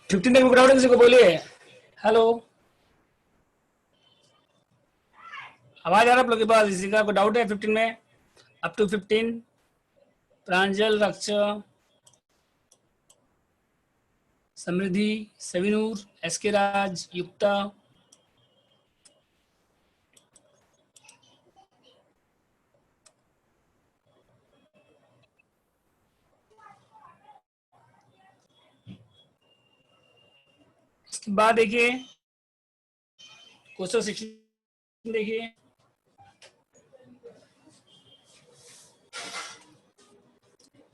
15 तक डाउट है किसी को? बोलिए। हेलो, आवाज आ रहा है आप लोग के पास? किसी का कोई डाउट है 15 में? Up to 15? Pranjal, Raksha, Samriddhi, Savinoor, S K Raj, Yukta. इसके बाद देखिए क्वेश्चन 16 देखिए।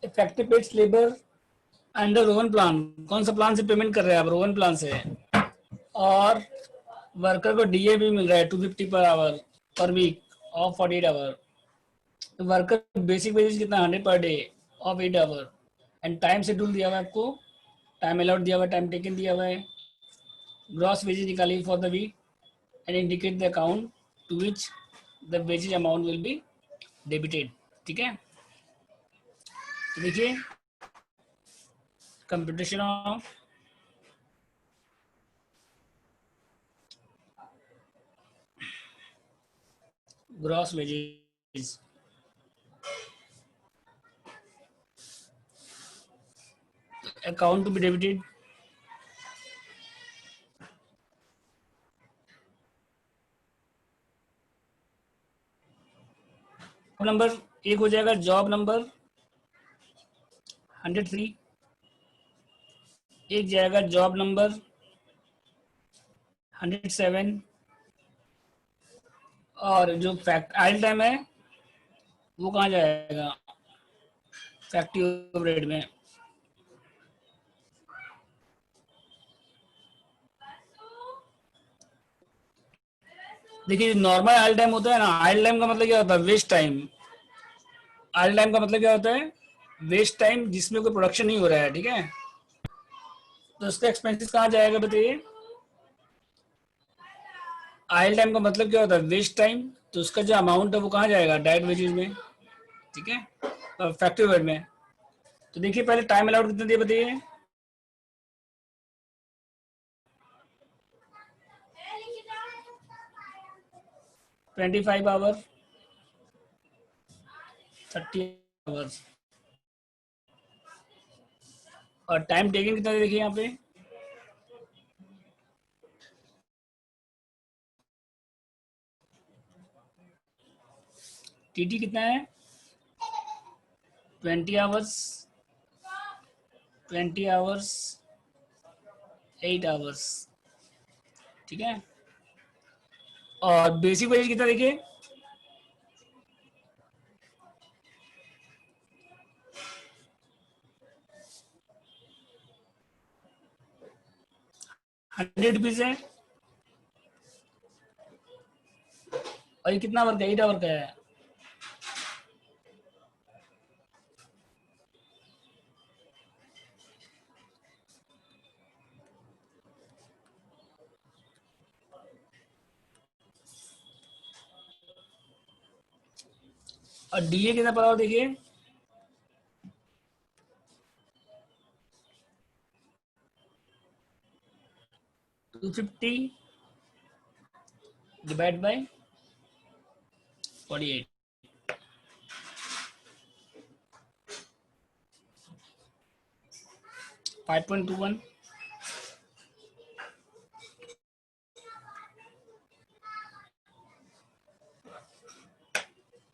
Effective paid labour under Rohan plan. कौन सा प्लान से पेमेंट कर रहे हैं आप? रोहन प्लान से। और वर्कर को डीए भी मिल रहा है 250 per hour per week of 48 hour. Worker basic wages कितना? 100 per day of 8 hour. And time schedule दिया हुआ है आपको, टाइम अलाउड दिया हुआ है, टाइम टेकन दिया हुआ है। ग्रॉस वेजेस निकालिए for the week and indicate the account to which the wages amount will be debited. ठीक है, तो देखिए computation of gross wages. Account to be debited, number एक हो जाएगा जॉब नंबर 103, एक जाएगा जॉब नंबर 107, और जो फैक्ट आइल टाइम है वो कहाँ जाएगा? फैक्ट्री ओवरहेड में। देखिए नॉर्मल आइल टाइम होता है ना, आइल टाइम का मतलब क्या होता है? Waste time. आइल टाइम का मतलब क्या होता है? वेस्ट टाइम जिसमें कोई प्रोडक्शन नहीं हो रहा है। ठीक है, तो उसका एक्सपेंसेस कहाँ जाएगा बताइए? आइल टाइम का मतलब क्या होता है? Waste time. तो उसका जो अमाउंट है वो कहाँ जाएगा? डायरेक्ट वेजेज में। ठीक है, फैक्ट्री ओवरहेड में। तो देखिए पहले टाइम अलाउड कितना दिया बताइए? 25 आवर, 30 आवर्स। और टाइम टेकिंग कितना देखिए यहाँ पे? टीटी कितना है? 20 आवर्स, 20 आवर्स, 8 आवर्स। ठीक है, और बेसिक वेज कितना देखिए? ₹100 है। और ये कितना आवर का? 8 आवर का है। और डीए कितना पड़ा हो देखिए? 250 डिवाइड बाय 48, 5.21।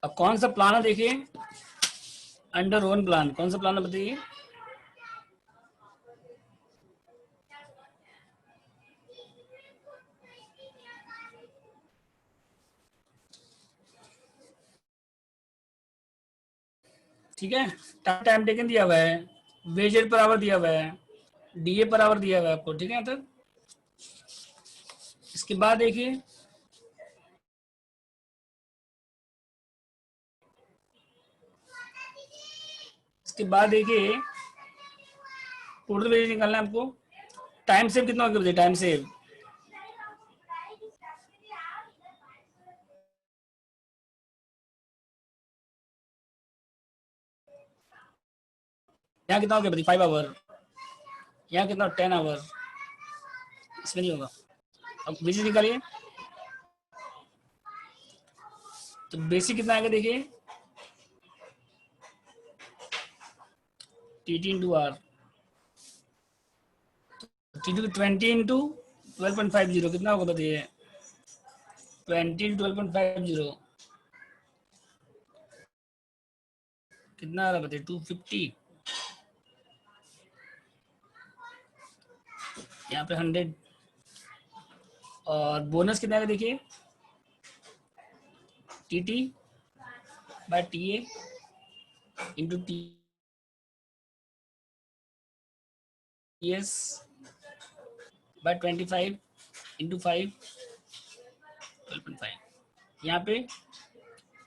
अब कौन सा प्लान है देखिए? Under own plan. कौन सा प्लान है बताइए? ठीक है, टाइम टेकन दिया हुआ है, वेज पर आवर दिया हुआ है, डीए पर आवर दिया हुआ है आपको। ठीक है, तब इसके बाद देखिए इसके बाद देखिए टोटल वेज निकालना है आपको। टाइम सेव कितना होगा बताइए? टाइम सेव यहाँ कितना हो गया बताइए? 5 आवर। यहाँ कितना? 10 आवर। इसमें नहीं होगा। अब बेसिक निकालिए, तो बेसिक कितना आएगा देखिए, T T into R, T two 20 into 12.50 कितना होगा बताइए, 20 इंटू 12.50 कितना आ रहा बताइए, 250, यहाँ पे 100, और बोनस कितना आएगा देखिए, T T by T A into T S by 25 into 5, 12.5, यहाँ पे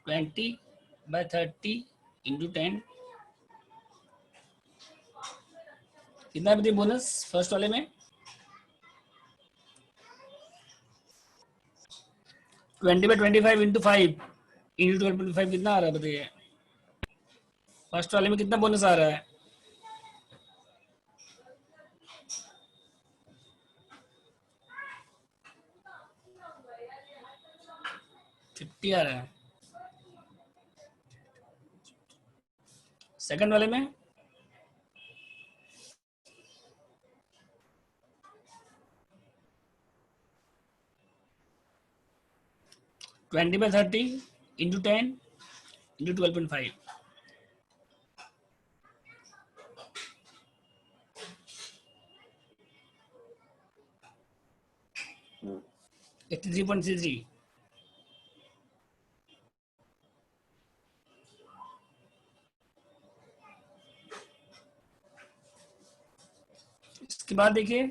20/30 इंटू 10, कितना बताइए बोनस फर्स्ट वाले में, 20/25 इंटू 5 इंटू 12.5 कितना आ रहा है बताइए, फर्स्ट वाले में कितना बोनस आ रहा है, 50 आ रहा है। सेकंड वाले में 20/30 इंटू 10 इंटू 12.5, 83.33। इसके बाद देखिए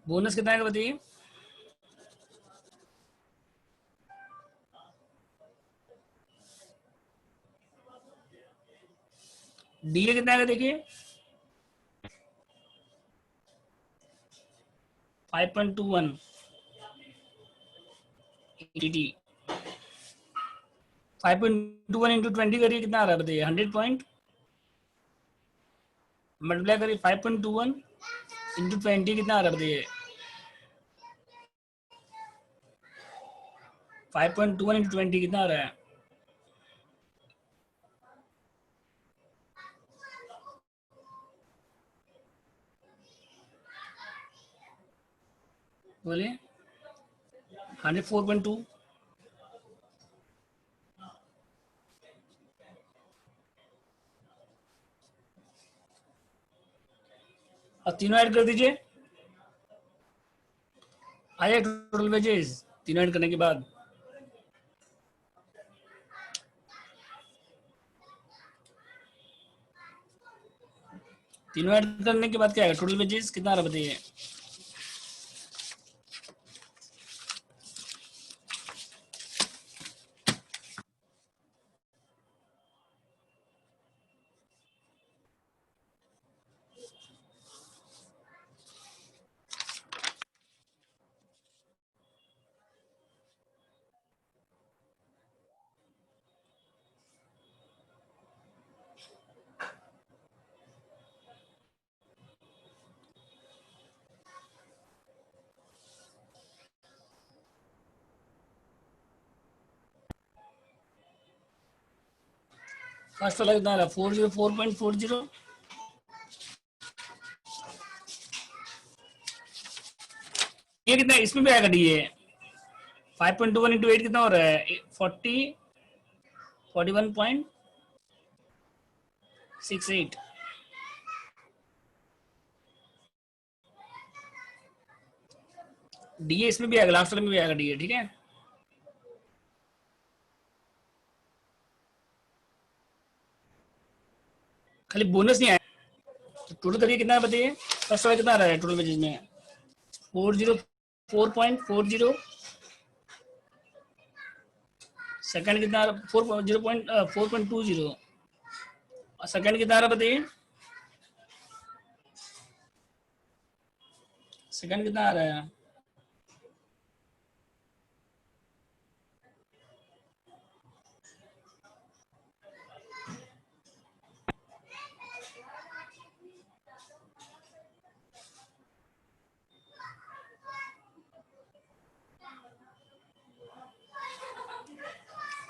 बोनस कितना आएगा बताइए, डीए कितना आएगा देखिए, 5.21 टी, 5.21 इंटू 20 करिए कितना आ रहा है बताइए, 100 पॉइंट, मल्टीप्लाई करिए 5.21 इंटू 20 कितना आ रहा है बताइए, 5.21 इंटू 20 कितना आ रहा है, बोलिए, 104.2, और तीनों ऐड कर दीजिए, आया टोटल वेजेस तीनों ऐड करने के बाद, तीनों ऐड करने के बाद क्या आएगा, टोटल वेजेस कितना आ रहा है बताइए, फर्स्ट वाला कितना आ रहा है, 404.40, ये कितना इसमें भी आएगा डीए, 5.21 इंटू 8 कितना हो रहा है, 41.68, डीए इसमें भी आएगा, लास्ट वाले में भी आएगा डीए, ठीक है। खाली बोनस नहीं आया, तो टोटल करिए कितना बताइए, फर्स्ट वाला कितना आ रहा है टोटल वेजेज में, 404.40, सेकंड कितना आ रहा है, 4.20, और सेकंड कितना आ रहा है बताइए, सेकंड कितना आ रहा है,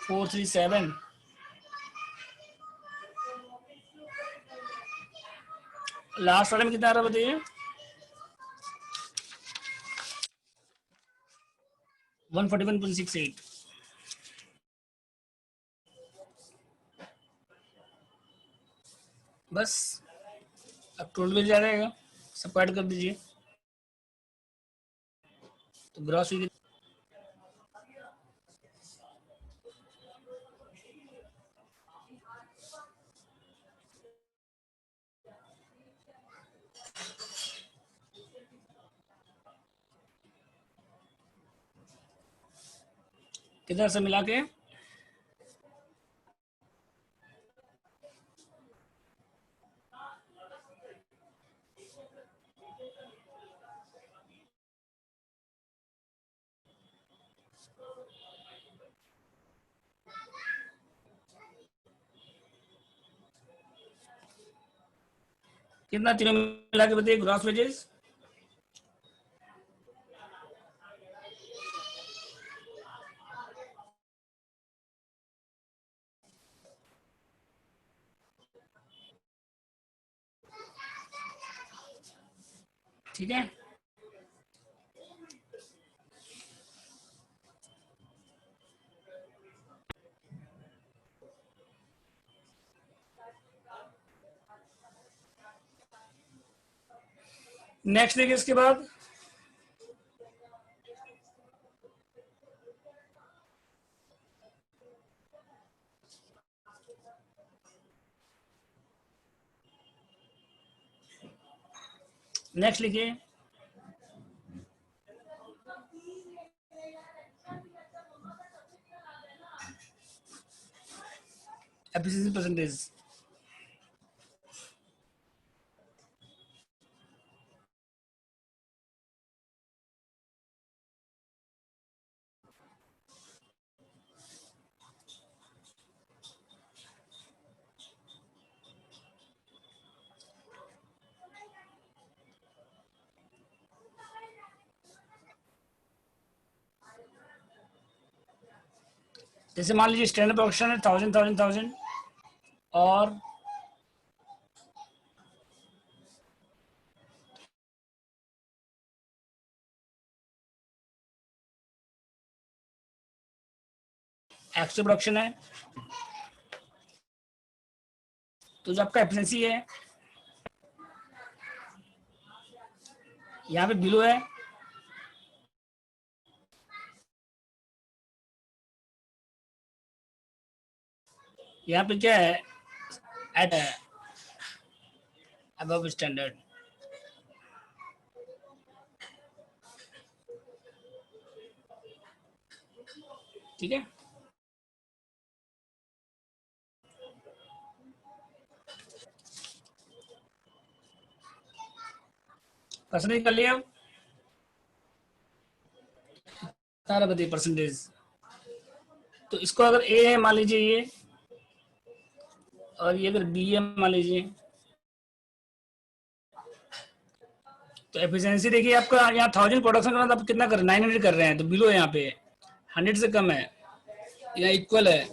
437 लास्ट वाले में कितना आ रहा बताइए? 141.68। बस अब टोटल बिल जा रहेगा, सब ऐड कर दीजिए तो ग्रॉस हुई किधर से मिला के कितना तीनों मिला के बताइए ग्रॉस वेजेस? ठीक है, नेक्स्ट देखिए इसके बाद नेक्स्ट लिखिए एफिशिएंसी परसेंटेज। जैसे मान लीजिए स्टैंडर्ड प्रोडक्शन है 1000 और एक्चुअल प्रोडक्शन है, तो जो आपका एफिशिएंसी है यहाँ पे बिलो है, यहाँ पे क्या है एट अबव स्टैंडर्ड। ठीक है, परसेंटेज कर लिया, सारा बताइए परसेंटेज। तो इसको अगर ए है मान लीजिए ये, और ये अगर बी है मान लीजिए, तो एफिशिएंसी देखिए आपका यहाँ 1000 प्रोडक्शन करना था, आप कितना कर रहे हैं? 900 कर रहे हैं, तो बिलो है यहाँ पे 100 से कम है, या इक्वल है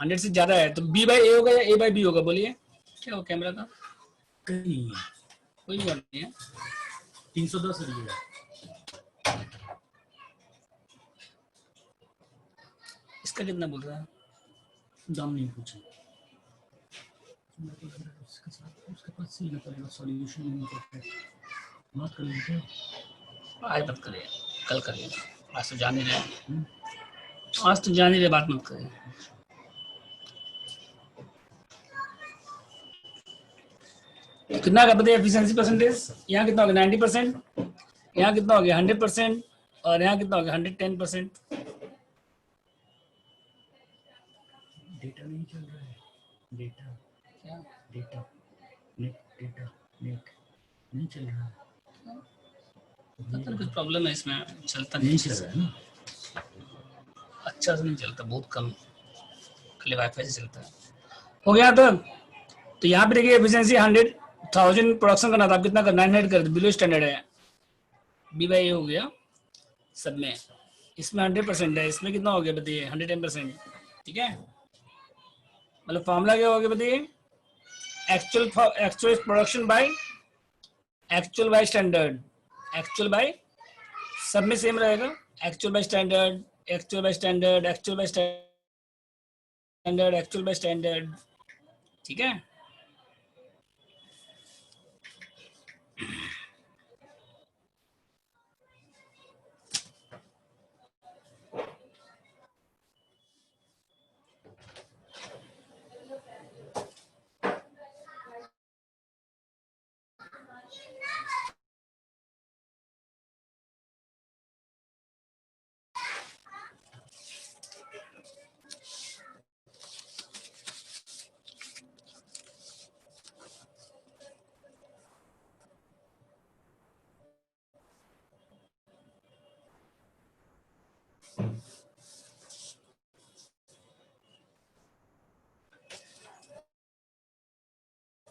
100 से ज्यादा है, तो बी बाई ए होगा या ए बाई बी होगा? बोलिए क्या हो कैमरा का? कहीं कोई बात नहीं है, 310 है। इसका कितना बोल रहा है? दाम नहीं पूछा, उसके पास सीखना पड़ेगा सॉल्यूशन नहीं करते। बात कर लेंगे, आज मत करिए, कल करिए, आज तो जान ही रहे, आज तो जान ही रहे, बात मत करिए। कितना का बताइए एफिशिएंसी परसेंटेज? यहाँ कितना हो गया 90%, यहाँ कितना हो गया 100%, और यहाँ कितना हो गया 110%। डेटा नहीं चल रहा है, डेटा क्या डेटा नेट, डेटा नेट नहीं चल रहा है, पता नहीं कुछ प्रॉब्लम है इसमें, चलता नहीं चल रहा है ना, अच्छा से नहीं चलता, बहुत कम, खाली वाईफाई से चलता है। हो गया तो यहाँ पे देखिए एफिशिएंसी 100,000 प्रोडक्शन करना था, आप कितना कर 900 कर, बिलो स्टैंडर्ड है, बी बाई ए हो गया सब में, इसमें 100% है, इसमें कितना हो गया बताइए 110%। ठीक है, मतलब फॉर्मूला क्या होगा बताइए, actual production by standard, actual by, सब में सेम रहेगा, actual by standard, actual by standard, actual by standard, actual by standard. ठीक है,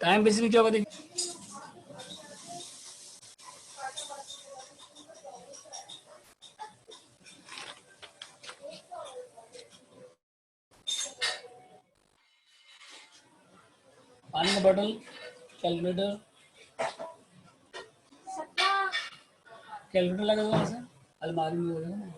टाइम बेसिस में क्या होगा देखिए, पानी का बॉटल, कैलकुलेटर, कैलकुलेटर लगा हुआ है, अलमारी में होगा ना।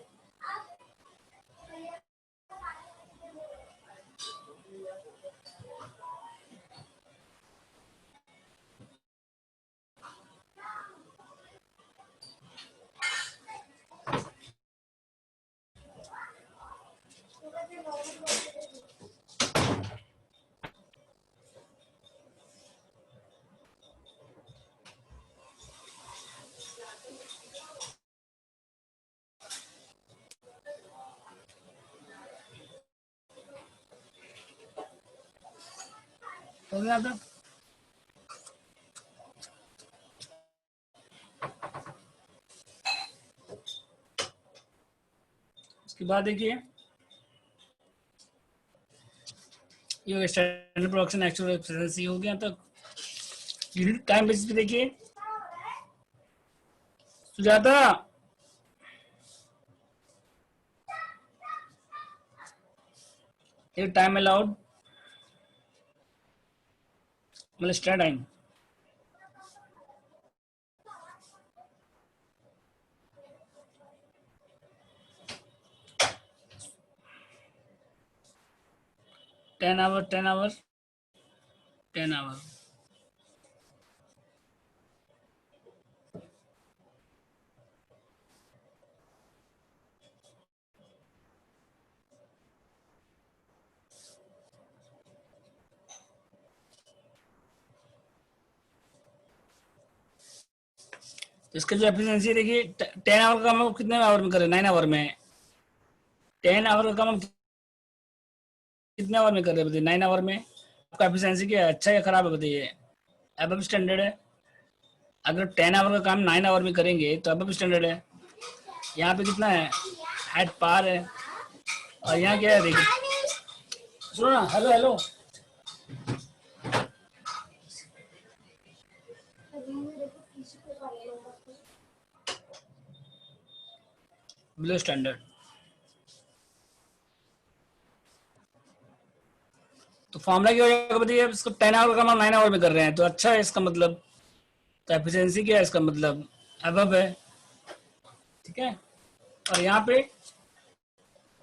हो गया था, उसके बाद देखिए ये स्टैंडर्ड प्रोडक्शन एक्चुअल एफिशिएंसी हो गया। तो टाइम बेसिस पे देखिए, सुजाता ये टाइम अलाउड मतलब stand time, ten hour, 10 hour, 10 hour. इसका जो एफिशिएंसी देखिए, 10 आवर का काम हम कितने आवर में करें, 9 आवर में। 10 आवर का काम हम कितने आवर में कर रहे हैं बताइए, 9 आवर में। आपका एफिशिएंसी क्या है, अच्छा या खराब है बताइए, अबव स्टैंडर्ड है। अगर 10 आवर का काम 9 आवर में करेंगे तो अबव स्टैंडर्ड है। यहाँ पे कितना है, एट पार है। और यहाँ क्या है देखिए, सुनो ना, हेलो हेलो, बिलो स्टैंडर्ड। तो फॉर्मूला क्या हो जाएगा बताइए, इसको 10 आवर का काम हम 9 आवर में कर रहे हैं तो अच्छा है इसका मतलब, तो एफिशिएंसी क्या है इसका मतलब, अबव है। ठीक है, और यहाँ पे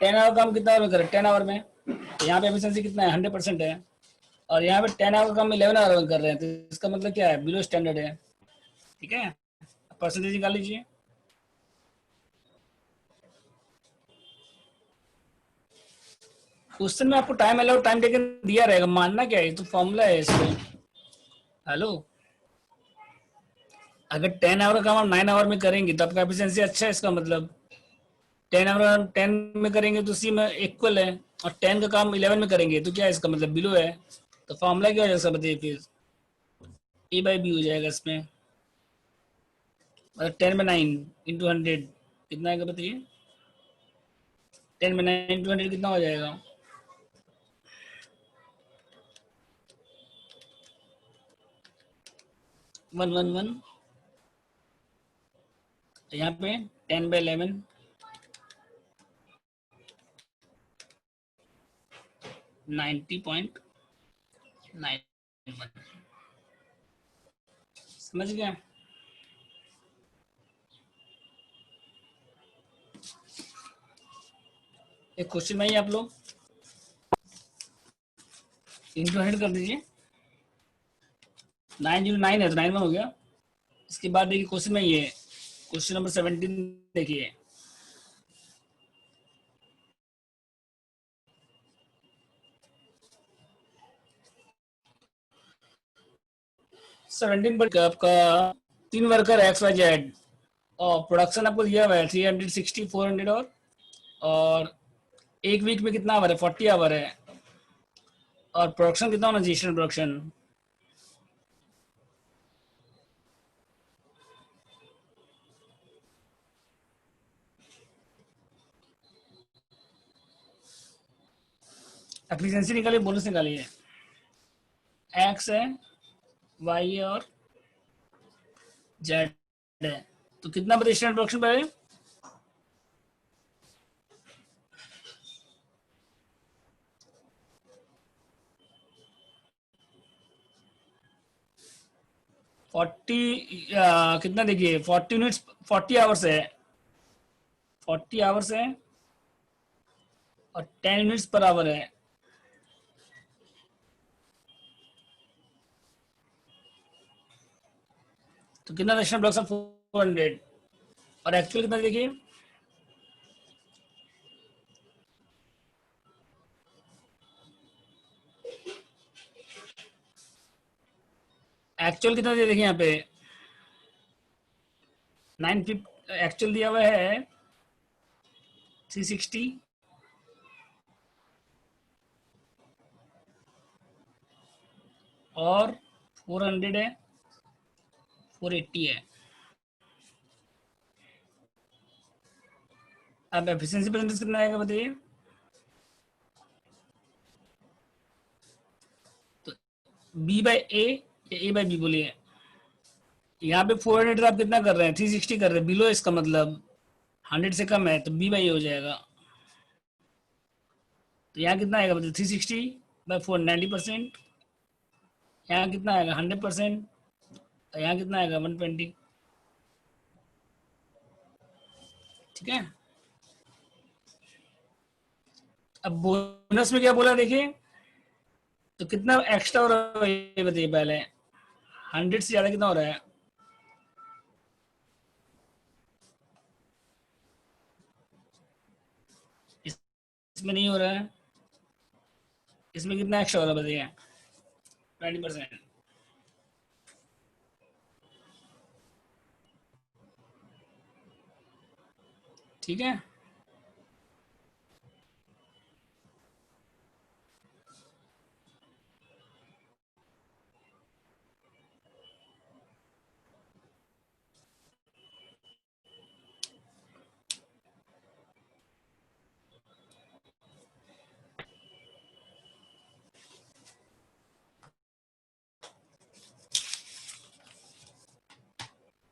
10 आवर काम कितना आवर में करें, 10 आवर में, तो यहाँ पे एफिशिएंसी कितना है, 100% है। और यहाँ पे 10 आवर काम 11 आवर में कर रहे हैं तो इसका मतलब क्या है, बिलो स्टैंडर्ड है। ठीक है, परसेंटेज निकाल लीजिए। क्वेश्चन में आपको टाइम अलाउड टाइम टेकन दिया रहेगा, मानना क्या है, तो फॉर्मूला है इसमें। हेलो, अगर 10 आवर का काम हम 9 आवर में करेंगे तो आपका एफिशिएंसी अच्छा है इसका मतलब। 10 आवर 10 में करेंगे तो सी में इक्वल है, और 10 का काम 11 में करेंगे तो क्या है इसका मतलब, बिलो है। तो फॉर्मूला क्या हो जाएगा बताइए फिर, ए बाई बी हो जाएगा इसमें। मतलब 10/9 × 100 कितना आएगा बताइए, 10/9 × 100 कितना हो जाएगा, 111। तो यहाँ पे 10/11 90.91। समझ गया? एक क्वेश्चन में ही आप लोग इंटू 100 कर दीजिए। 909 है तो 91 हो गया। इसके बाद देखिए क्वेश्चन में ये क्वेश्चन नंबर 17 देखिए। सेवनटीन पर आपका 3 वर्कर XYZ और प्रोडक्शन आपको दिया हुआ है 360 400 और एक वीक में कितना आवर है 40 आवर है और प्रोडक्शन कितना होना चाहिए स्टैंडर्ड प्रोडक्शन। एफिशिएंसी निकालिए, बोनस निकालिए। एक्स है, वाई है और जेड है, तो कितना बता स्टैंडर्ड प्रोडक्शन पहले 40 कितना देखिए 40 यूनिट्स 40 आवर्स है, 40 आवर्स है और 10 यूनिट्स पर आवर है। तो कितना नेशनल प्रोडक्शन 400 और एक्चुअल कितना देखिए एक्चुअल कितना देखिए यहाँ पे 950 एक्चुअल दिया हुआ है 360 और 400 है 480 है। अब एफिशिएंसी परसेंटेज कितना आएगा बताइए। तो बी बाई ए या ए बाई बी बोलिए। यहाँ पे 400 आप कितना कर रहे हैं 360 कर रहे हैं बिलो, इसका मतलब 100 से कम है तो बी बाई ए हो जाएगा। तो यहाँ कितना आएगा बताइए 360 बाई 4 90%। यहाँ कितना आएगा 100%। तो यहाँ कितना आएगा 120। ठीक है। अब बोनस में क्या बोला देखिए, तो कितना एक्स्ट्रा हो रहा है ये बताइए पहले। 100 से ज्यादा कितना हो रहा है इसमें नहीं हो रहा है। इसमें कितना एक्स्ट्रा हो रहा है बताइए 20%। ठीक है।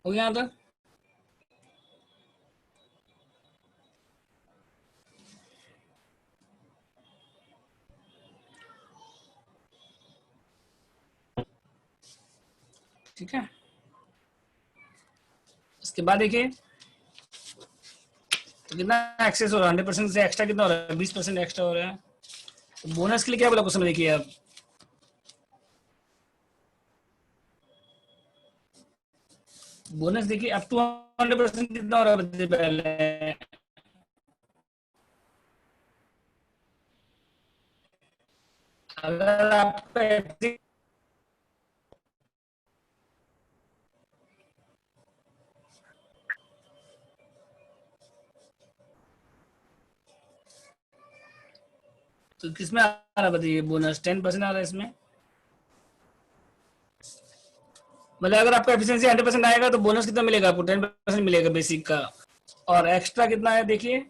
हो गया यहाँ तक। ठीक है। इसके बाद देखिए तो कितना एक्सेस हो रहा है 100% से एक्स्ट्रा कितना हो रहा है 20% एक्स्ट्रा हो रहा है। तो बोनस के लिए क्या बोला क्वेश्चन में देखिए अब बोनस देखिए अप टू 100% कितना हो रहा है बताइए पहले। अगर आपका तो किसमें आ रहा है बताइए बोनस 10% आ रहा है इसमें। मतलब अगर आपका एफिशिएंसी 100% आएगा तो बोनस कितना मिलेगा आपको 10% मिलेगा बेसिक का। और एक्स्ट्रा कितना है देखिए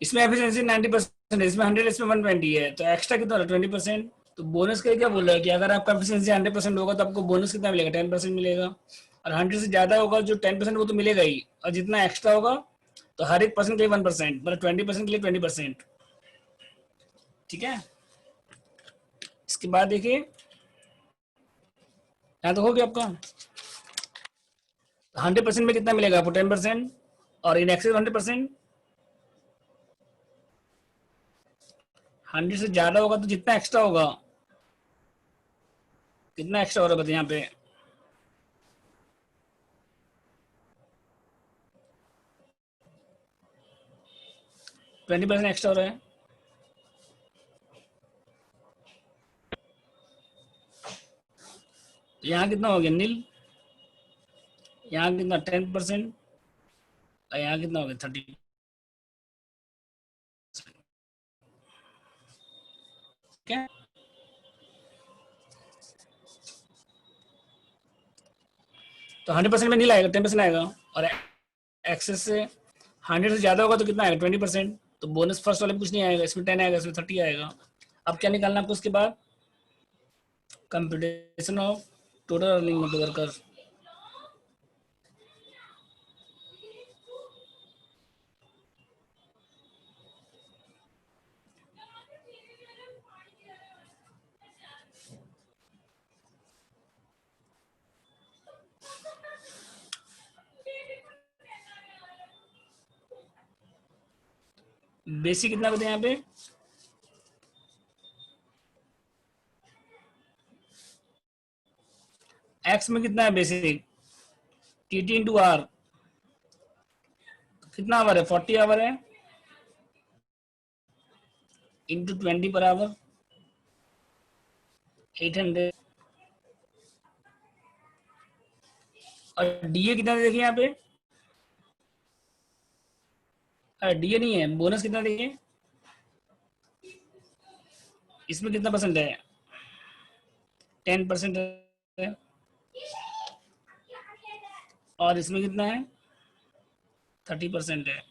इसमें एफिशिएंसी 90% इसमें 100, इसमें 120 है, तो एक्स्ट्रा कितना 20%। तो बोनस का क्या बोल रहा है कि अगर आपका एफिशिएंसी 100% होगा तो आपको बोनस कितना मिलेगा, 10% मिलेगा। और 100 से ज्यादा होगा जो 10% वो तो मिलेगा ही, और जितना एक्स्ट्रा होगा तो हर एक पर्सन के लिए 1%, मतलब 20% के लिए 20%। ठीक है, इसके बाद देखिए यहाँ तो हो गया आपका 100% में कितना मिलेगा आपको 10%, और इन एक्सेस 100%। 100 से ज्यादा होगा तो जितना एक्स्ट्रा होगा, कितना एक्स्ट्रा हो रहा है बताइए यहाँ पे, 20% एक्स्ट्रा हो रहा है। तो यहाँ कितना हो गया नील, यहाँ कितना 10%, और यहाँ कितना हो गया 30। ठीक है, तो 100% में नील आएगा, 10% आएगा, और एक्सेस से 100 से ज्यादा होगा तो कितना आएगा 20%। तो बोनस फर्स्ट वाले में कुछ नहीं आएगा, इसमें 10 आएगा, इसमें 30 आएगा। अब क्या निकालना आपको उसके बाद, computation of total earning of the worker. Basic कितना बताए यहाँ पे, एक्स में कितना है बेसिक, टीटी इंटू आर, कितना आवर है 40 आवर है, इंटू 20 पर आवर 800। और डीए कितना देखिए यहाँ पे, डीए नहीं है, बोनस कितना देखिए, इसमें कितना परसेंट है 10% है, और इसमें कितना है 30% है।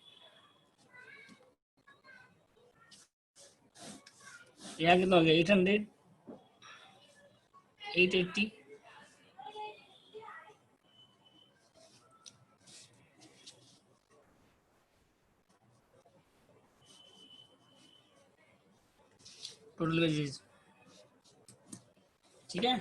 यहाँ कितना हो गया 800, 880, टोटल वेजेस। ठीक है,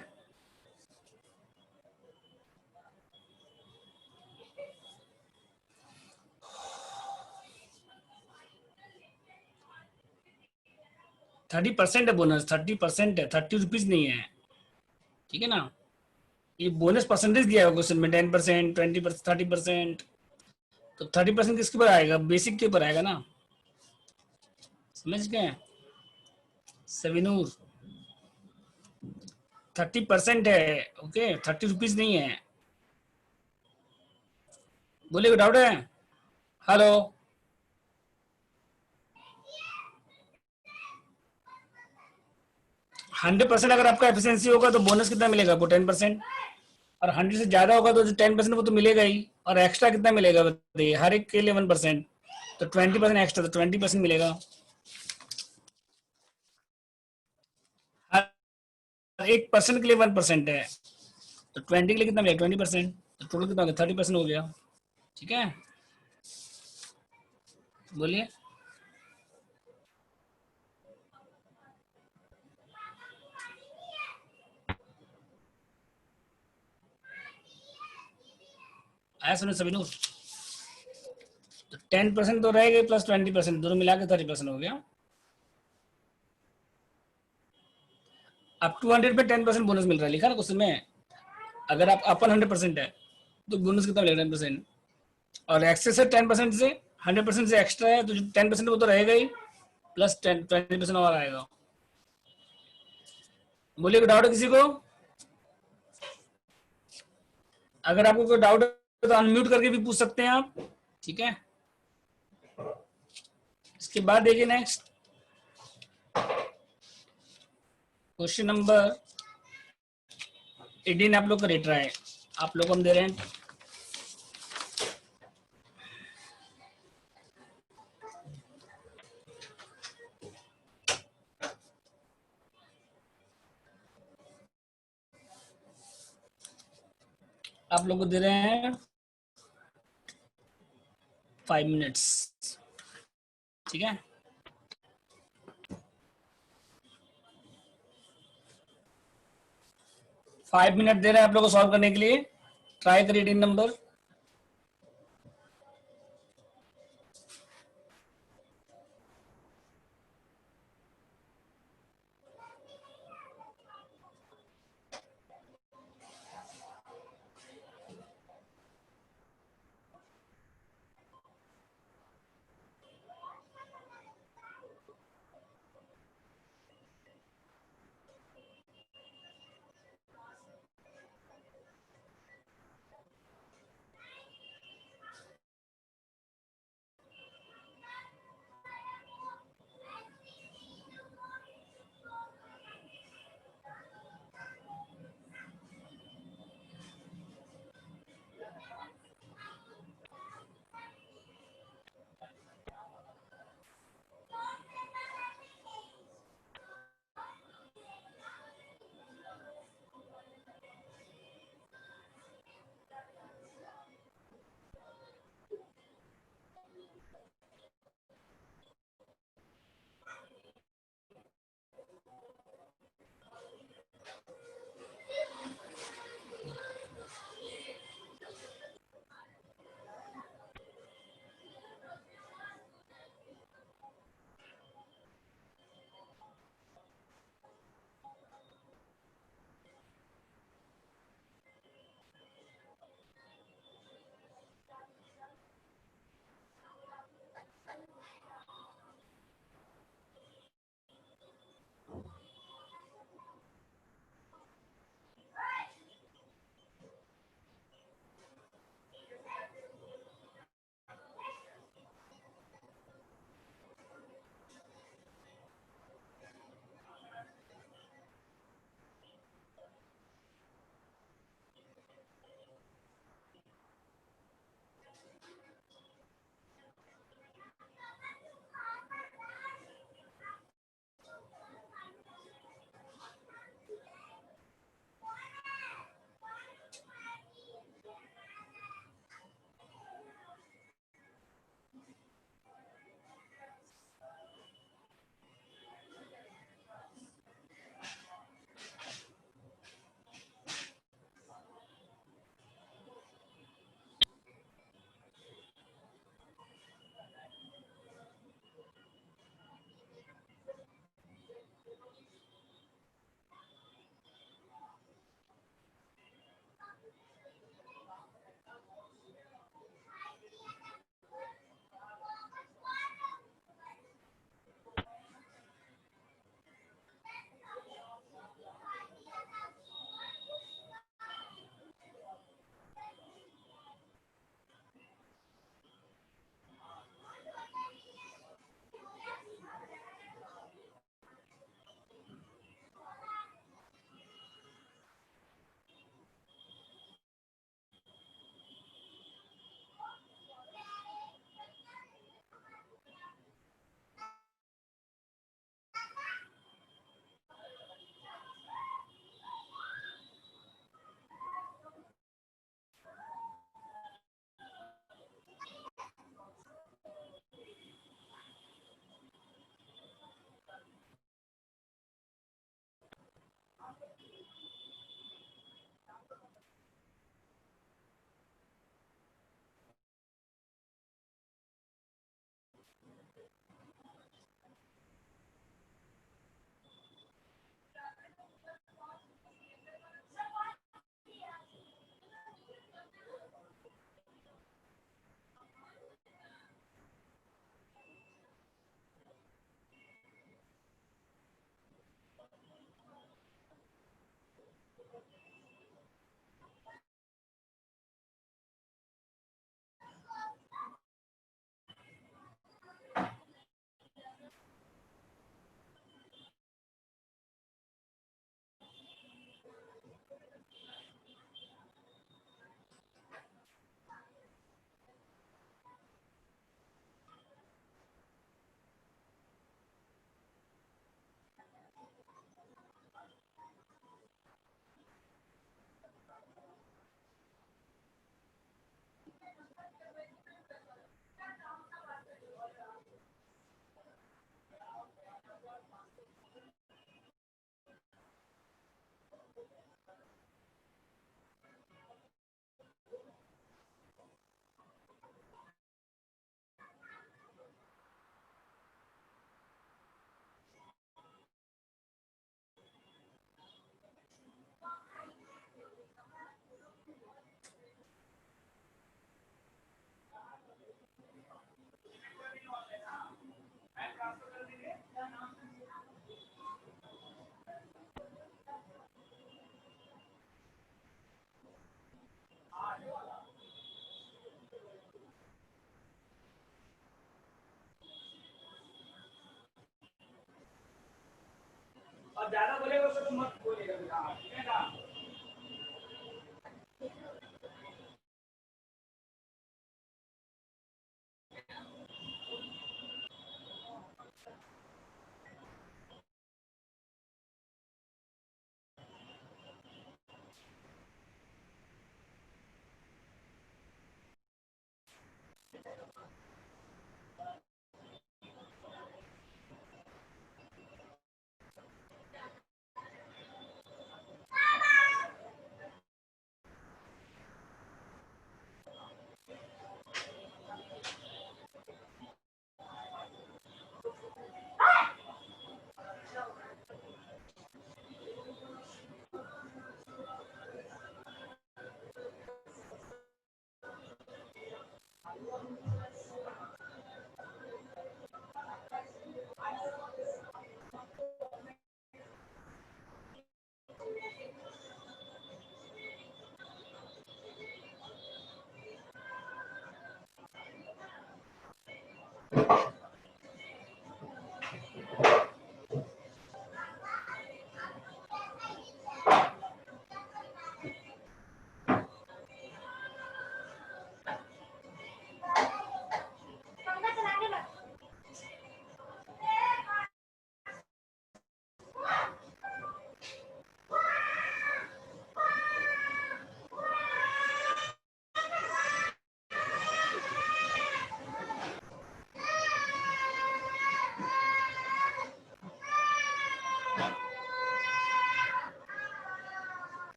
%30 है बोनस, 30% है, 30 रुपीज नहीं है। ठीक है ना, ये बोनस परसेंटेज दिया है क्वेश्चन में, 10%, 20%, 30%। तो 30% किसके ऊपर आएगा, बेसिक के ऊपर आएगा ना, समझ गए सविनूर। 30% है, ओके, 30 रुपीज नहीं है। बोलिए कोई डाउट है, हेलो। 100% अगर आपका एफिशिएंसी होगा तो बोनस कितना मिलेगा आपको 10%, और 100 से ज्यादा होगा तो जो 10% वो तो मिलेगा ही, और एक्स्ट्रा कितना मिलेगा बताइए, हर एक के लिए 1%, तो 20% एक्स्ट्रा, तो 20% मिलेगा। हर एक पर्सन के लिए 1% है, तो 20 के लिए कितना मिलेगा 20%, तो टोटल कितना हो गया 30% हो गया। ठीक है, बोलिए। आया समझ सभी लोग, तो 10% तो रहेगा प्लस 20%, दोनों मिला के 30% हो गया। अप टू 100 पे 10% बोनस मिल रहा है, लिखा ना क्वेश्चन में। अगर आप अपन 100% है तो बोनस कितना मिलेगा 10%, और एक्सेस है 10% से, 100% से एक्स्ट्रा है तो जो 10% वो तो रहेगा ही, प्लस 20% और आएगा। बोलिए कोई डाउट है किसी को, अगर आपको कोई डाउट है तो अनम्यूट करके भी पूछ सकते हैं आप। ठीक है, इसके बाद देखिए नेक्स्ट क्वेश्चन नंबर 18 आप लोग का रेट रहा है, आप लोग हम दे रहे हैं आप लोग को दे रहे हैं 5 मिनट्स, ठीक है। फाइव मिनट दे रहे हैं आप लोग को सॉल्व करने के लिए। ट्राई करिए 3 नंबर।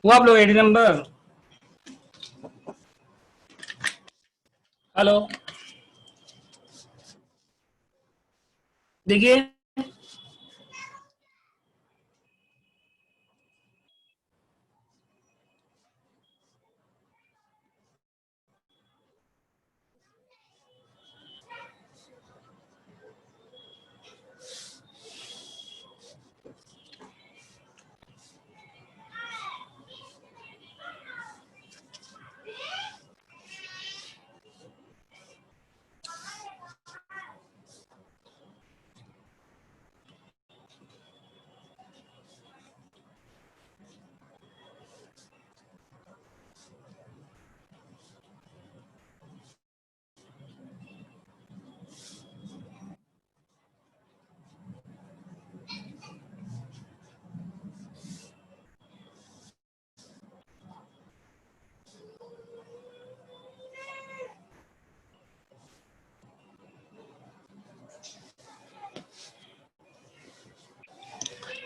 वो आप लोग 80 नंबर। हेलो, देखिए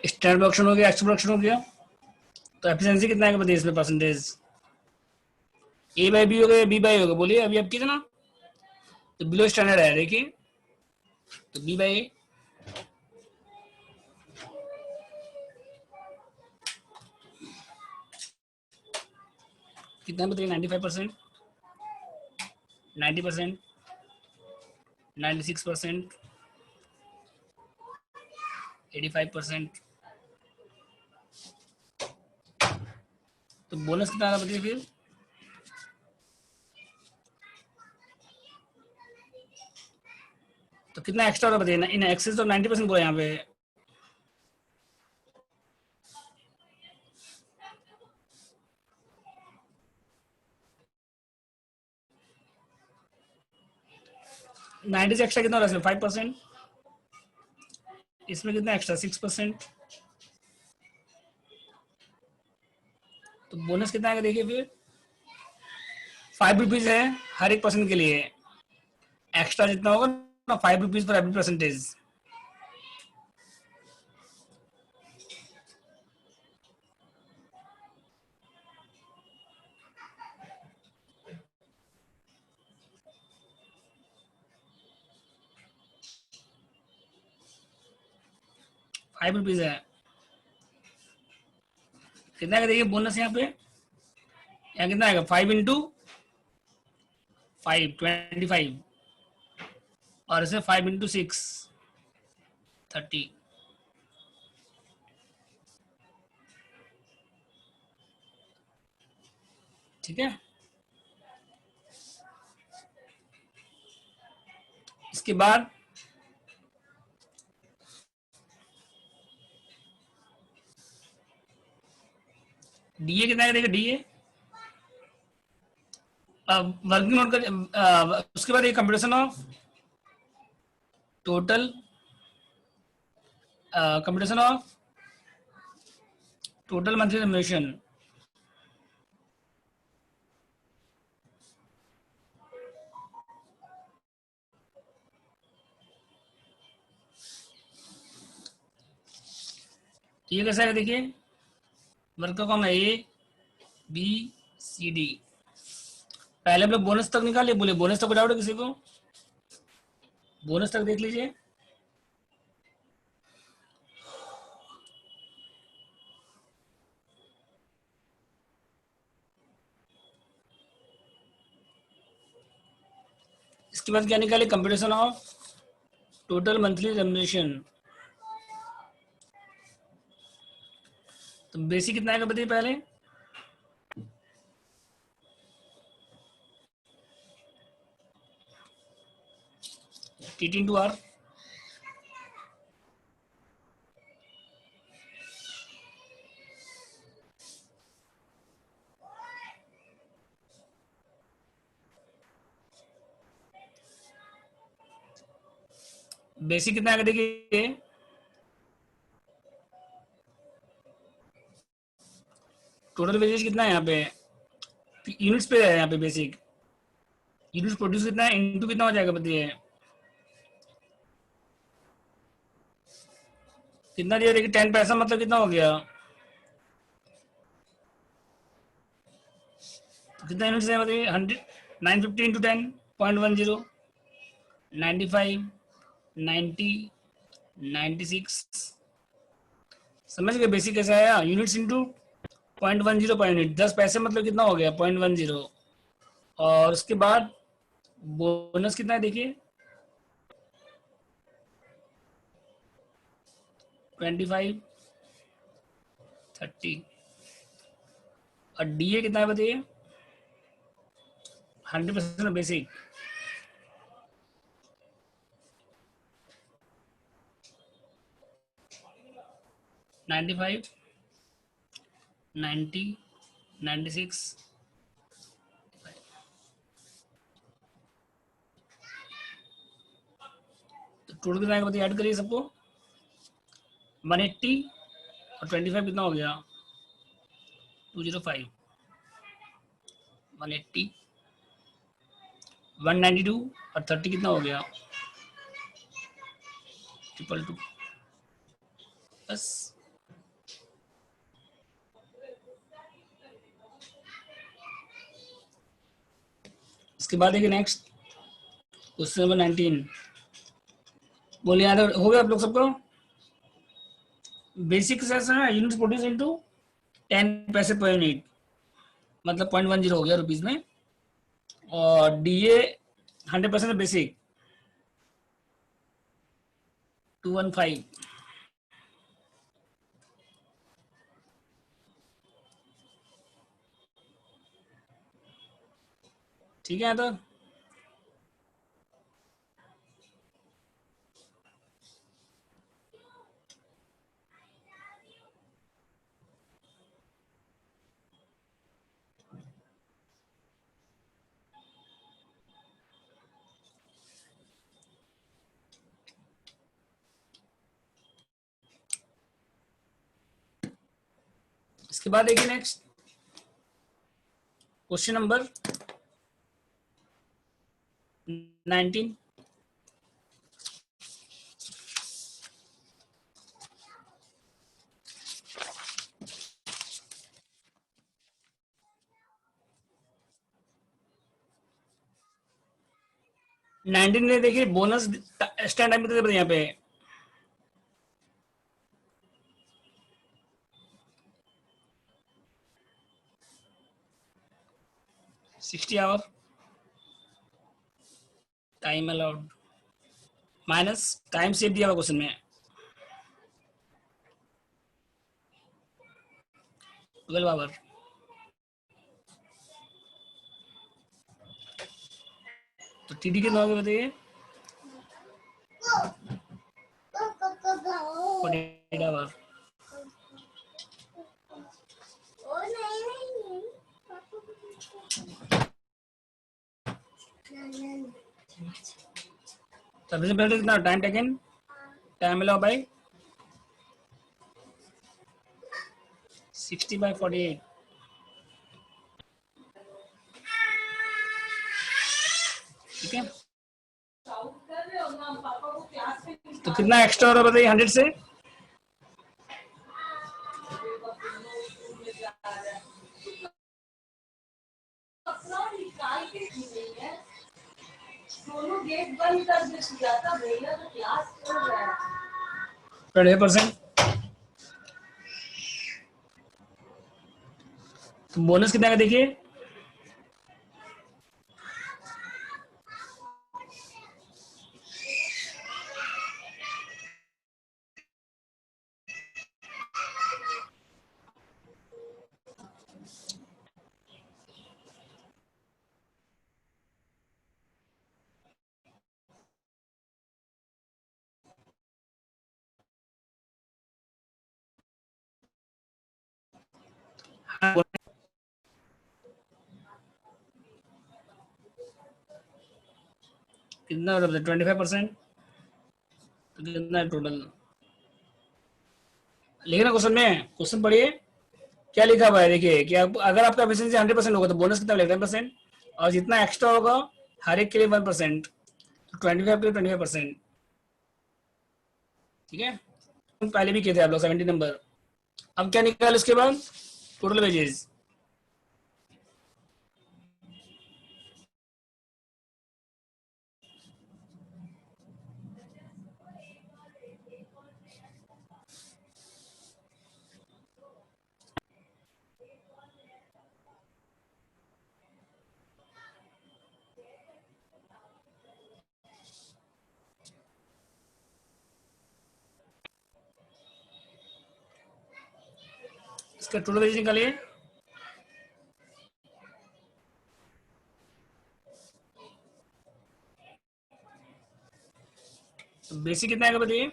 स्टैंडर्ड प्रोडक्शन हो गया, एक्चुअल प्रोडक्शन हो गया, तो एफिशिएंसी कितना है बताइए इसमें परसेंटेज। ए बाई बी हो गया, बी बाई हो गया, बोलिए अभी अब कितना, तो बिलो स्टैंडर्ड है देखिए, तो बी बाई कितना बताइए, 95%, 90%, 96%, 85%, तो बोनस कितना आ रहा बताइए फिर। तो कितना एक्स्ट्रा हो रहा बताइए ना, इन एक्सेस तो 90% बोला यहाँ पे। नाइन्टी से एक्स्ट्रा कितना हो रहा है, 5%, इसमें कितना एक्स्ट्रा 6%, तो बोनस कितना आएगा देखिए फिर, 5 रुपीज है हर एक पर्सन के लिए, एक्स्ट्रा जितना होगा ना 5 रुपीज पर एवरी परसेंटेज। ₹5 है, कितना का देखिए बोनस यहाँ पे, यहाँ कितना आएगा 5 × 5 25, और इसे 5 × 6 30। ठीक है, इसके बाद डीए कितना का देखिए, डीए वर्किंग नोट का, उसके बाद एक computation of total, computation of total monthly remuneration, ये कैसा है देखिए, वर्कर कौन है, ए बी सी डी। पहले हम लोग बोनस तक निकाले, बोले बोनस तक को डाउट है किसी को, बोनस तक देख लीजिए। इसके बाद क्या निकाले, computation of total monthly remuneration. तो बेसिक कितना आएगा बताइए पहले, टी इंटू आर, बेसिक कितना आएगा देखिए, टोटल वेजेस कितना है यहाँ पे, यूनिट्स पे है यहाँ पे बेसिक, यूनिट्स प्रोड्यूस कितना है इनटू कितना हो जाएगा बताइए, कितना दिया देखिए 10 पैसा मतलब कितना हो गया, तो कितना यूनिट्स है बताइए, 100, 950 इंटू 10 0.10, 95, 90, 96। समझ गए बेसिक कैसा आया, यूनिट्स इंटू 0.10 पर यूनिट, 10 पैसे मतलब कितना हो गया 0.10। और उसके बाद बोनस कितना है देखिए, 25, 30। और डीए कितना है बताइए, 100% बेसिक, 95, 90, 96। तो टोटल कितना आएगा बताइए, ऐड करिए सबको, 180 और 25 कितना हो गया, 205, 180, 192 और 30 कितना हो गया, 222। बस इसके बाद देखिए नेक्स्ट क्वेश्चन नंबर 19, बोलिए याद हो गया आप लोग सबको, बेसिक से ना यूनिट प्रोड्यूस इनटू 10 पैसे पर यूनिट मतलब 0.10 हो गया रुपीज में, और डीए 100% बेसिक 215। ठीक है, तो इसके बाद देखिए नेक्स्ट क्वेश्चन नंबर 19, में देखिए बोनस स्टैंड टाइम कितने यहाँ पे, 60 hour time allowed minus time save दिया हुआ क्वेश्चन में 12 आवर, तो टीडी कितना होगा बताइए, 48 आवर। सबसे पहले कितना time taken, time allow by 60/48, ठीक है। तो कितना एक्स्ट्रा हो रहा है बताइए 100 से, गेट बंद कर दिया था भैया, तो क्लास चल रहा है। 20%। तो बोनस कितना का देखिए, कितना 25%, तो कितना है टोटल। लिखे ना क्वेश्चन में, क्वेश्चन पढ़िए क्या लिखा हुआ है। देखिए कि अगर आपका एफिशिएंसी 100% होगा तो बोनस कितना मिलेगा, 10%, और जितना एक्स्ट्रा होगा हर एक के लिए 1%, तो 25 के लिए 25%। ठीक है, पहले भी किए थे आप लोग 70 नंबर। अब क्या निकाल उसके बाद, टोटल वेजेस। इसका टोटल वेजेस निकालिए। तो बेसिक कितना आएगा बताइए,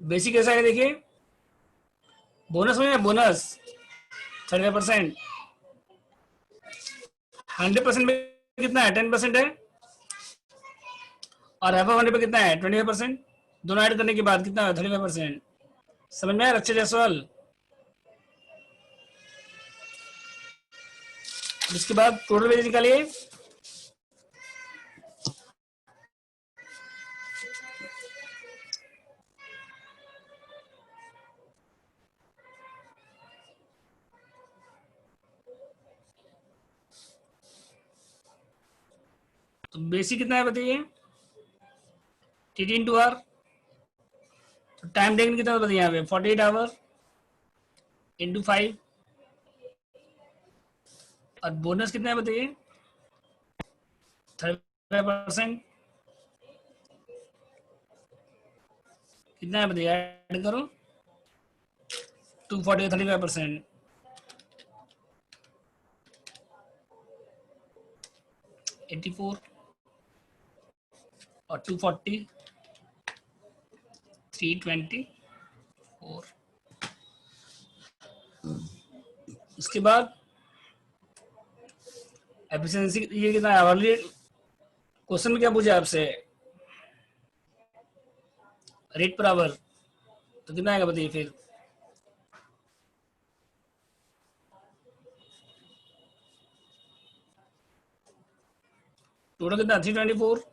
बेसिक कैसा है देखिए, बोनस में बोनस 35%, 100% में कितना है 10% है, और एफ 100 पे कितना है 25%। दोनों ऐड करने के बाद कितना है 35%। समझ में आया अच्छे जायसवाल। इसके बाद टोटल वेज निकालिए। तो बेसिक कितना है बताइए, टी इंटू आर। तो टाइम टेकन कितना बताइए यहाँ पे 48 आवर इंटू 5, और बोनस कितना है बताइए 35%। कितना है बताइए, ऐड करो 240 35%, 84 और 240 324। उसके बाद एफिशिएंसी ये कितना है आवरली। क्वेश्चन में क्या पूछा आपसे, रेट पर आवर, तो कितना आएगा बताइए फिर। टोटल कितना 324,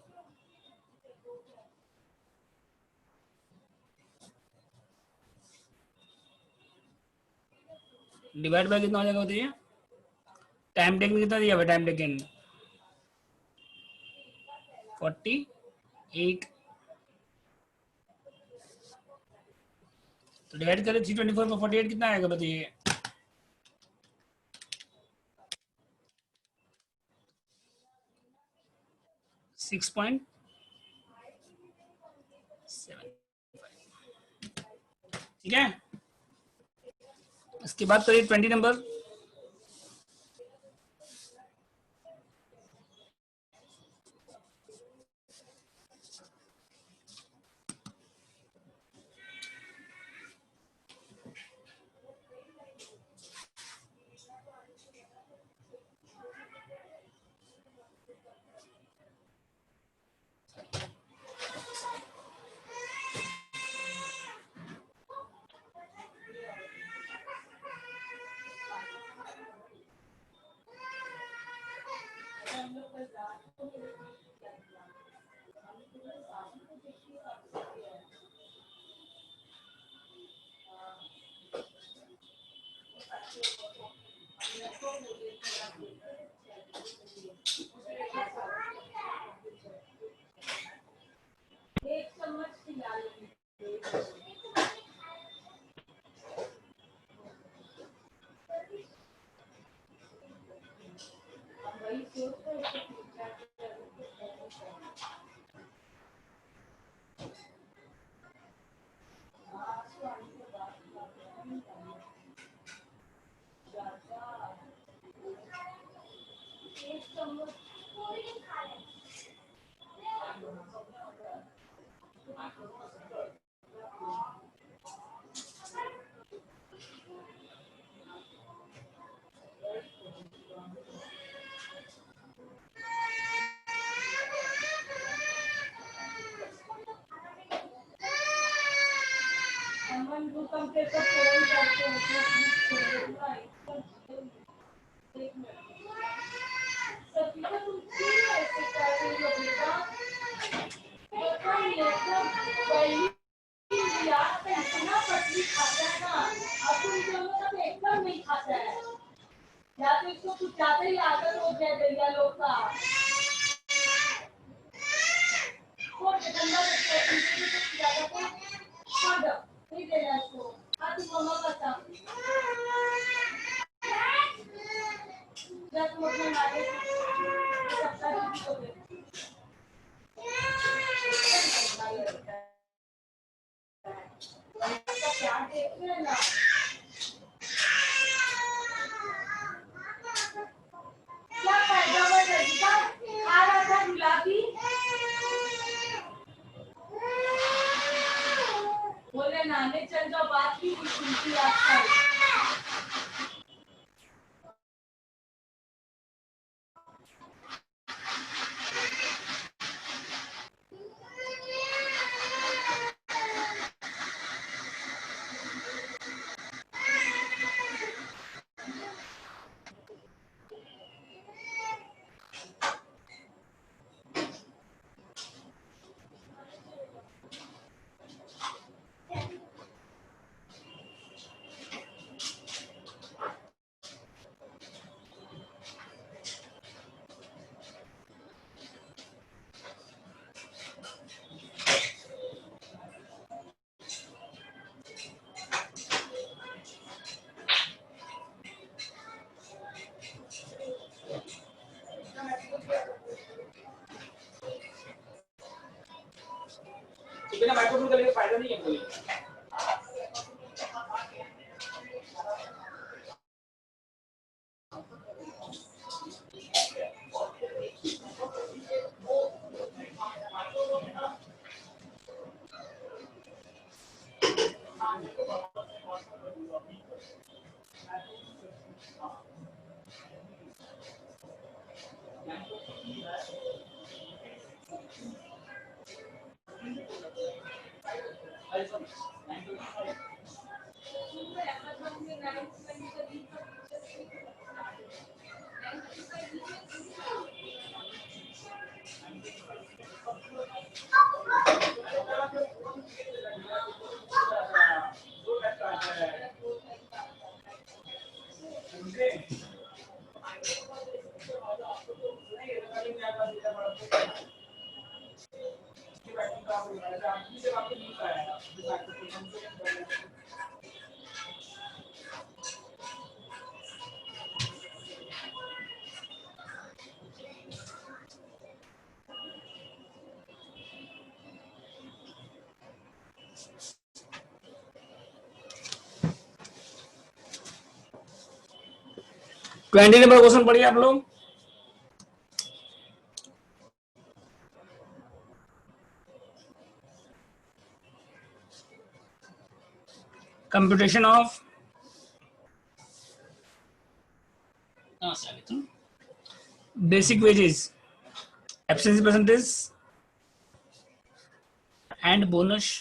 डिवाइड बाय कितना हो जाएगा बताइए। टाइम टेकन कितना दिया हुआ, टाइम टेकन 48, तो डिवाइड करें 324 पर 48 कितना आएगा बताइए। 6.7, ठीक है। इसके बाद करिए 20 नंबर। हम जो कंप्यूटर फोन करते हैं सभी का तुम क्यों ऐसे कर रही हो बेटा? बच्चा मतलब पहली याद पे इतना पतली खाता है ना, अब तुम दोनों का तो एकदम नहीं खाता है। या तो इसको कुछ ज्यादा ही आदत हो जाए भैया लोग का। छोड़ दे, ठंडा लगता है, कुछ ज्यादा को छोड़ दो, नहीं देना इसको। हाँ तू मम्मा का काम जब तुम अपने नारे सबका चीज को दे क्या देखते हैं ना, क्या फायदा हुआ लड़का आ रहा था गुलाबी बोले नाने चल जाओ, बात की कुछ सुनती आजकल। बिना माइक्रोफोन का लेके फायदा नहीं है कोई। ट्वेंटी नंबर क्वेश्चन पढ़िए आप लोग। Computation of basic wages, absence percentage and bonus.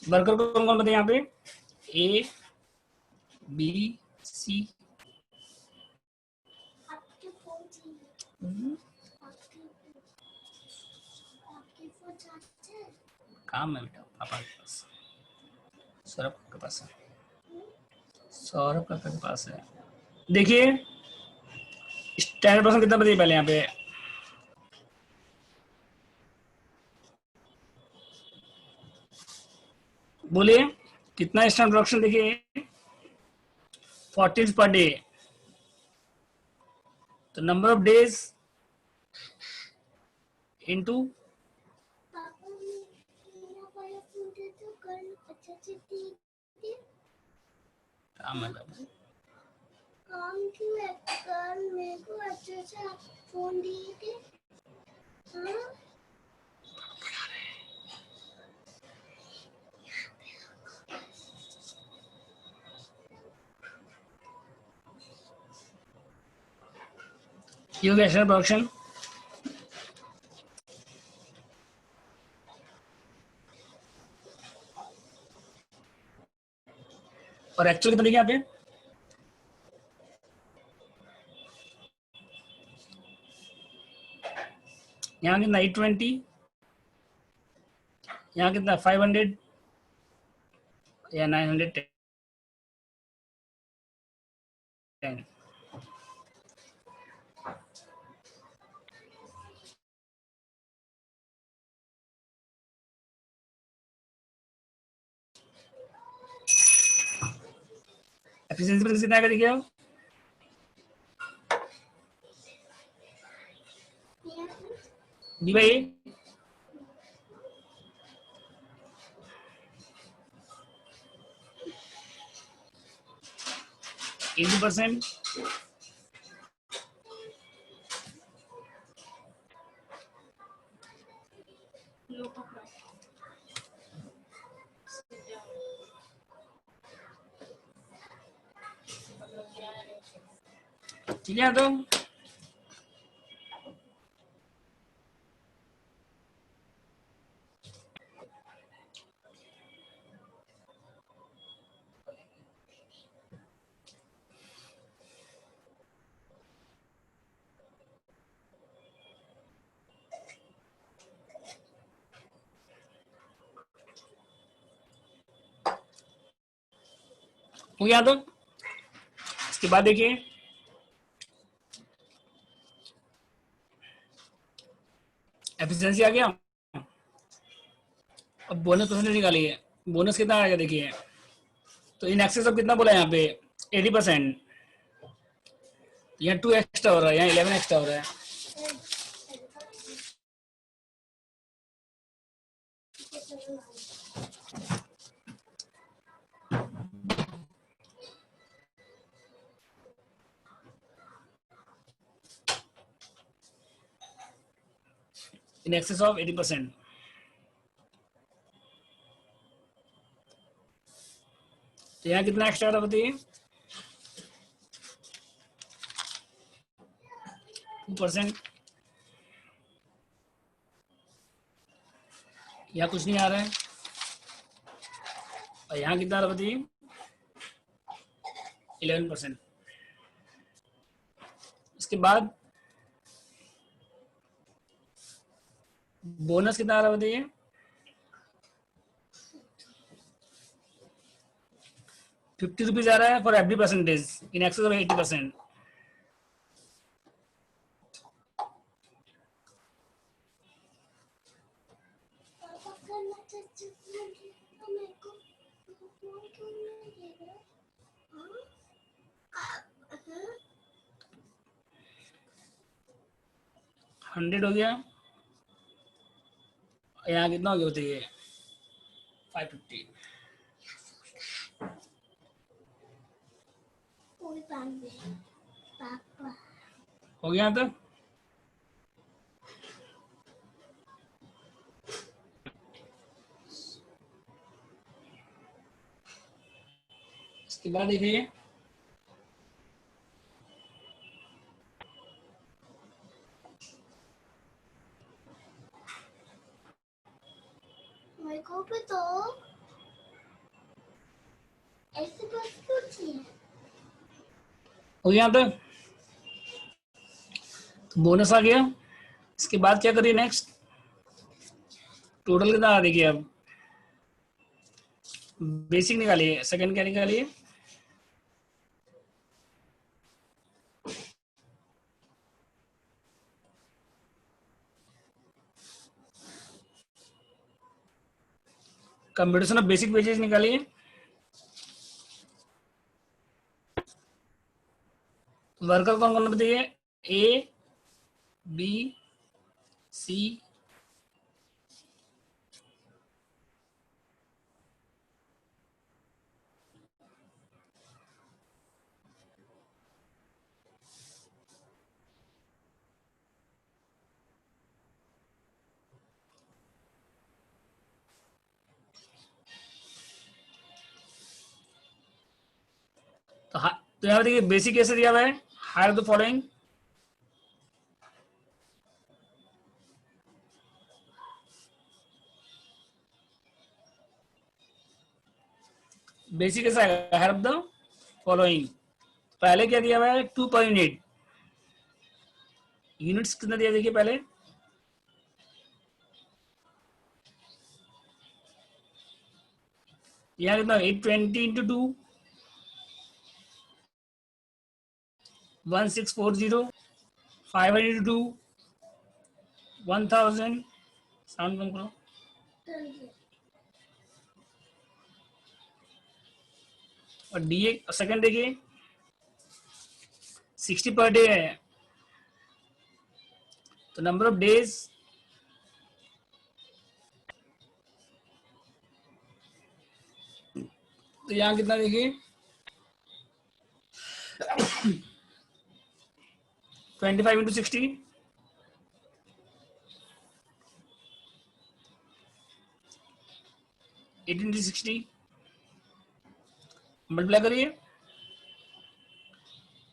Worker को कौन कौन बताए यहाँ पे? A B C. काम है बेटा पापा के पास, सौरभ के पास है, सौरभ काका के पास है। देखिए स्टैंडर्ड पर्सन कितना बताइए पहले यहाँ पे। बोलिए कितना स्टैंडर्ड प्रोडक्शन? देखिए 40 पर डे, तो नंबर ऑफ डेज इनटू काम है बाबू। काम क्यों है? कल मेरे को अच्छे से आप फोन दिए थे। हाँ? ये हो गया स्टैंडर्ड प्रोडक्शन। और एक्चुअल कितना देखिए यहाँ पे, यहाँ कितना 820, यहाँ कितना 500 या 910। एफिशिएंसी पर कितना आएगा देखिए आप, जी भाई 80%, ठीक है। तो हो गया। तो इसके बाद देखिए एफिशिएंसी आ गया। अब बोनस परसेंटेज निकालिए, बोनस कितना आएगा देखिए, तो इन एक्सेस ऑफ कितना बोला यहाँ पे 80%, यहाँ 2 एक्स्ट्रा हो रहा है, यहाँ 11 एक्स्ट्रा हो रहा है। इन एक्सेस ऑफ 80%, तो यहाँ कितना एक्स्ट्रा रहा बताइए, 2%, यहाँ कुछ नहीं आ रहा है। और यहाँ कितना रहा बताइए 11%। इसके बाद बोनस कितना आ रहा है बताइए, 50 रुपीज आ रहा है for every percentage in excess of 80%। पापा करना चाहते हैं मेरे को फोन क्यों नहीं दे रहे? हाँ? 100 हो गया, यहाँ कितना हो गया बताइए 550। कोई बात नहीं पापा। हो गया तक। इसके बाद देखिए मेरे को भी तो ऐसे बस क्यों चाहिए? हो गया तक, तो बोनस आ गया। इसके बाद क्या करिए नेक्स्ट, टोटल कितना आ देखिए, अब बेसिक निकालिए, सेकंड क्या निकालिए, कंप्यूटेशन ऑफ बेसिक वेजेस निकालिए। वर्कर कौन कौन बताइए, ए बी सी तो यहाँ देखिए बेसिक कैसे दिया हुआ है, हायर द फॉलोइंग, बेसिक कैसा है, हेल्प द फॉलोइंग। पहले क्या दिया हुआ है 2 पर यूनिट, यूनिट्स कितना दिया देखिए पहले, यहाँ कितना 820 इंटू 2 1640, 500 इंटू 2 1000, साउंड कम करो, और डीए सेकंड देखिए 60 पर डे है, तो नंबर ऑफ डेज तो यहाँ कितना देखिए 25 इंटू 60, 18 इंटू 60, मल्टीप्लाई करिए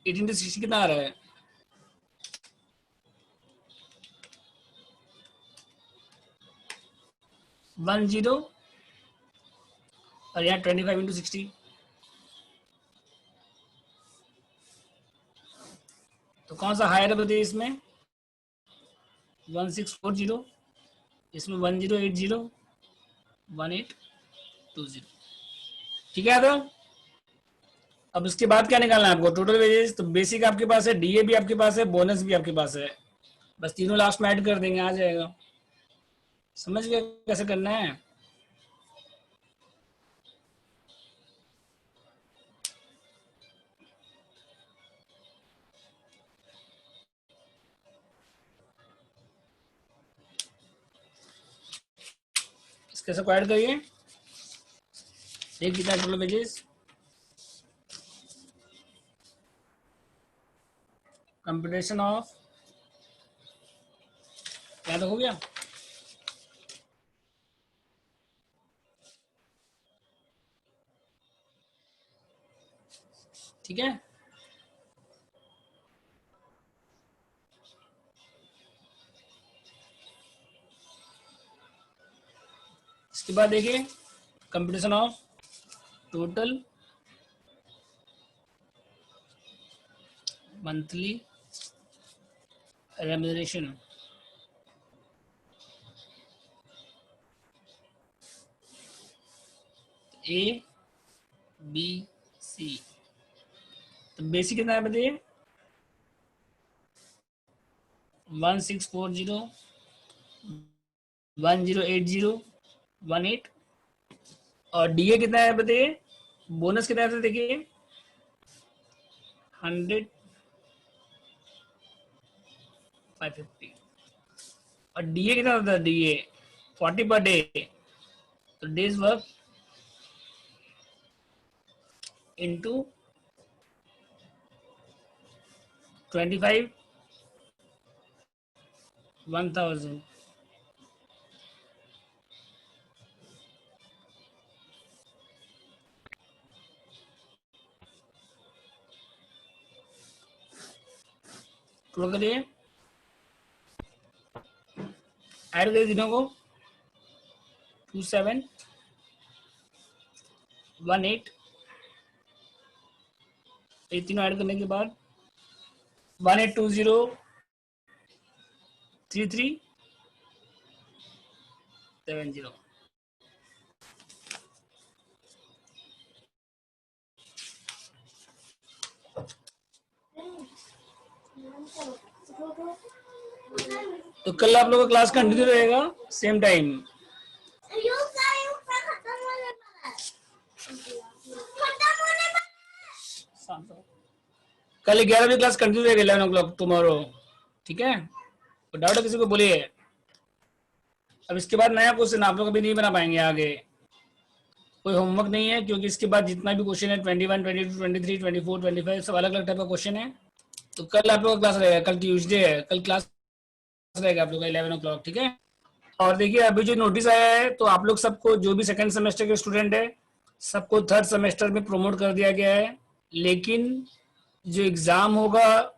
18 इंटू 60 कितना आ रहा है, 10, और यहाँ 25 इंटू 60, तो कौन सा हायर है बताइए इसमें, 1640, इसमें 1080, 1820, ठीक है। तो अब इसके बाद क्या निकालना है आपको, टोटल वेजेस। तो बेसिक आपके पास है, डीए भी आपके पास है, बोनस भी आपके पास है, बस तीनों लास्ट में ऐड कर देंगे, आ जाएगा। समझ गए कैसे करना है। कैसे को ऐड करिए, एक कितना टोटल वेजेस, कंप्यूटेशन ऑफ, क्या तो हो गया, ठीक है। इसके बाद देखिए computation of total monthly remuneration, A B C. तो बेसिक कितना है बताइए, 1640, 1080, 18, और डीए कितना है बताइए, बोनस कितना है देखिए 100, 550, और डीए कितना होता है, डीए 40 पर डे, तो डेज वर्क इंटू 25, 1000, टोटल करिए, ऐड करिए दिनों को 27, 18, ये तीनों ऐड करने के बाद 1820, 3370। तो कल आप लोगों का क्लास कंटिन्यू रहेगा सेम टाइम। कल 11 बजे क्लास कंटिन्यू रहेगा, 11 o'clock टुमारो, ठीक है। तो डाउट है किसी को बोलिए। अब इसके बाद नया क्वेश्चन आप लोग अभी नहीं बना पाएंगे, आगे कोई होमवर्क नहीं है, क्योंकि इसके बाद जितना भी क्वेश्चन है 21, 22, 23, 24, 25 सब अलग अलग टाइप का क्वेश्चन है। तो कल आप लोग का क्लास रहेगा, कल ट्यूसडे है, कल क्लास रहेगा आप लोग का 11 o'clock, ठीक है। और देखिए अभी जो नोटिस आया है, तो आप लोग सबको जो भी सेकंड सेमेस्टर के स्टूडेंट है सबको थर्ड सेमेस्टर में प्रमोट कर दिया गया है, लेकिन जो एग्जाम होगा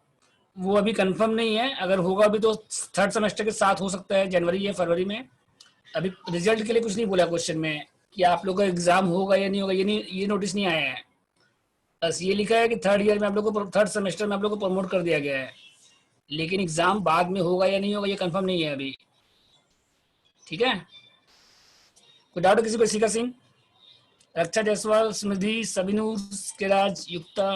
वो अभी कंफर्म नहीं है। अगर होगा भी तो थर्ड सेमेस्टर के साथ हो सकता है, जनवरी या फरवरी में। अभी रिजल्ट के लिए कुछ नहीं बोला क्वेश्चन में कि आप लोग का एग्जाम होगा या नहीं होगा, ये नोटिस नहीं आया है। बस ये लिखा है कि थर्ड ईयर में आप लोग को, थर्ड सेमेस्टर में आप लोग को प्रमोट कर दिया गया है, लेकिन एग्जाम बाद में होगा या नहीं होगा ये कंफर्म नहीं है अभी। ठीक है, कोई डाउट किसी को? शिखा सिंह, रक्षा जायसवाल, स्मृति, सबीनूर, केराज, युक्ता,